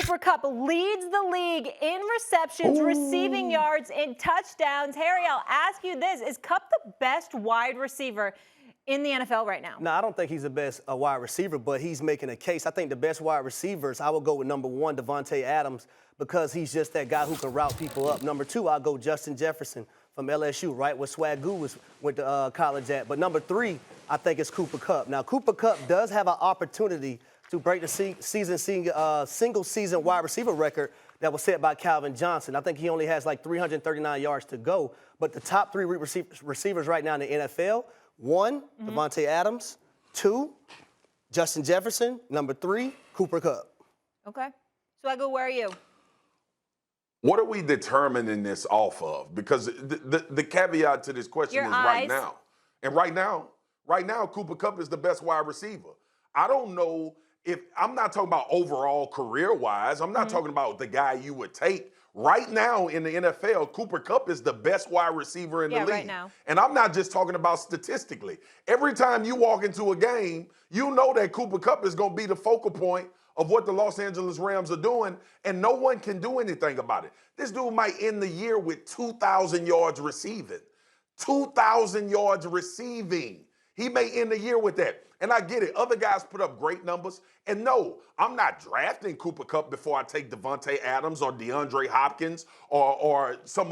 Cooper Kupp leads the league in receptions, receiving yards, and touchdowns. Harry, I'll ask you this. Is Kupp the best wide receiver in the NFL right now? No, I don't think he's the best wide receiver, but he's making a case. I think the best wide receivers, I will go with number 1, Davante Adams, because he's just that guy who can route people up. Number 2, I'll go Justin Jefferson from LSU, right where Swagoo went to college at. But number 3, I think it's Cooper Kupp. Now, Cooper Kupp does have an opportunity to break the single-season wide receiver record that was set by Calvin Johnson. I think he only has like 339 yards to go. But the top 3 receivers right now in the NFL, 1, Davante Adams, 2, Justin Jefferson, number 3, Cooper Kupp. Okay. Swagoo, where are you? What are we determining this off of? Because the caveat to this question is right now. And right now, Cooper Kupp is the best wide receiver. I don't know if I'm not talking about overall career-wise. I'm not talking about the guy you would take. Right now in the NFL, Cooper Kupp is the best wide receiver in the league. Right now. And I'm not just talking about statistically. Every time you walk into a game, you know that Cooper Kupp is going to be the focal point of what the Los Angeles Rams are doing, and no one can do anything about it. This dude might end the year with 2,000 yards receiving. 2,000 yards receiving. He may end the year with that. And I get it. Other guys put up great numbers. And no, I'm not drafting Cooper Kupp before I take Davante Adams or DeAndre Hopkins or some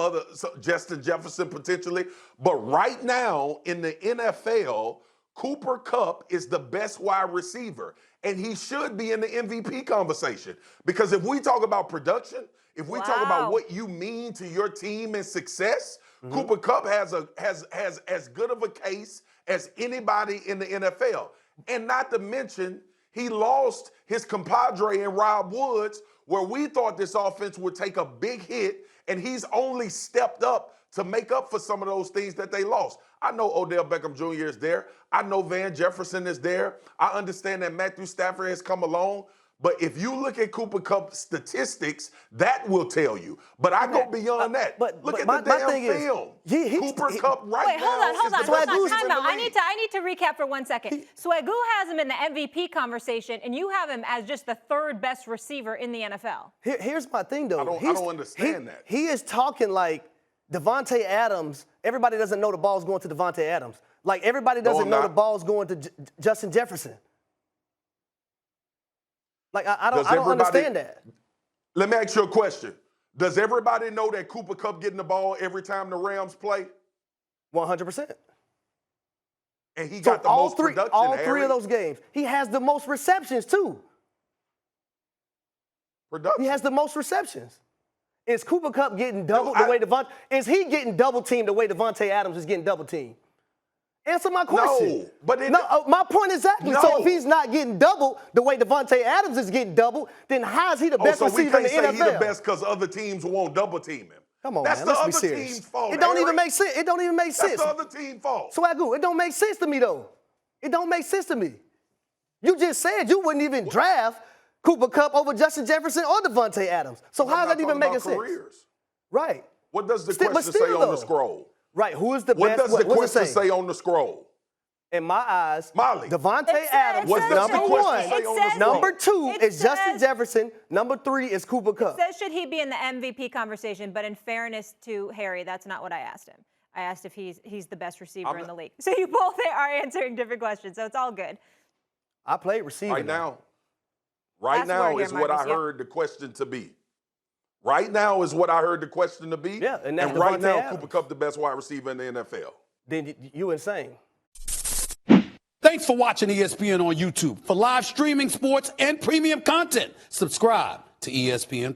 Justin Jefferson potentially. But right now in the NFL, Cooper Kupp is the best wide receiver. And he should be in the MVP conversation. Because if we talk about production, if we talk about what you mean to your team and success, Cooper Kupp has as good of a case as anybody in the NFL. And not to mention, he lost his compadre in Rob Woods, where we thought this offense would take a big hit, and he's only stepped up to make up for some of those things that they lost. I know Odell Beckham Jr. is there. I know Van Jefferson is there. I understand that Matthew Stafford has come along. But if you look at Cooper Kupp's statistics, that will tell you. But I go beyond that. Look at the damn film. Cooper Kupp right now. Hold on. Time out. I need to recap for 1 second. Swagoo has him in the MVP conversation, and you have him as just the 3rd best receiver in the NFL. Here's my thing, though. I don't understand that. He is talking like Davante Adams. Everybody doesn't know the ball's going to Davante Adams. Like everybody doesn't know the ball's going to Justin Jefferson. Like, I don't understand that. Let me ask you a question. Does everybody know that Cooper Kupp getting the ball every time the Rams play? 100%. And he got the most production, all 3 of those games. He has the most receptions, too. Production. He has the most receptions. Is Cooper Kupp getting double the way Davante? Is he getting double-teamed the way Davante Adams is getting double-teamed? Answer my question. My point exactly. So if he's not getting doubled the way Davante Adams is getting doubled, then how is he the best receiver in the NFL? So we can't say he's the best because other teams won't double team him. Come on, man. Let's be serious. That's the other team's fault. It don't even make sense. It don't even make sense. That's the other team's fault. Swagoo, it don't make sense to me, though. It don't make sense to me. You just said you wouldn't even draft Cooper Kupp over Justin Jefferson or Davante Adams. So how does that even make sense? Right. What does the question say on the scroll? Right, who is the what best? What does the question say on the scroll? In my eyes, Molly. Davante Adams is number 1. Number 2 is Justin Jefferson. Number 3 is Cooper Kupp. It says should he be in the MVP conversation, but in fairness to Harry, that's not what I asked him. I asked if he's the best receiver in the league. So you both are answering different questions, so it's all good. I played receiver. Right now is what I heard the question to be. Right now is what I heard the question to be. Yeah, and right now, Cooper Kupp the best wide receiver in the NFL. Then you insane. Thanks for watching ESPN on YouTube. For live streaming sports and premium content, subscribe to ESPN+.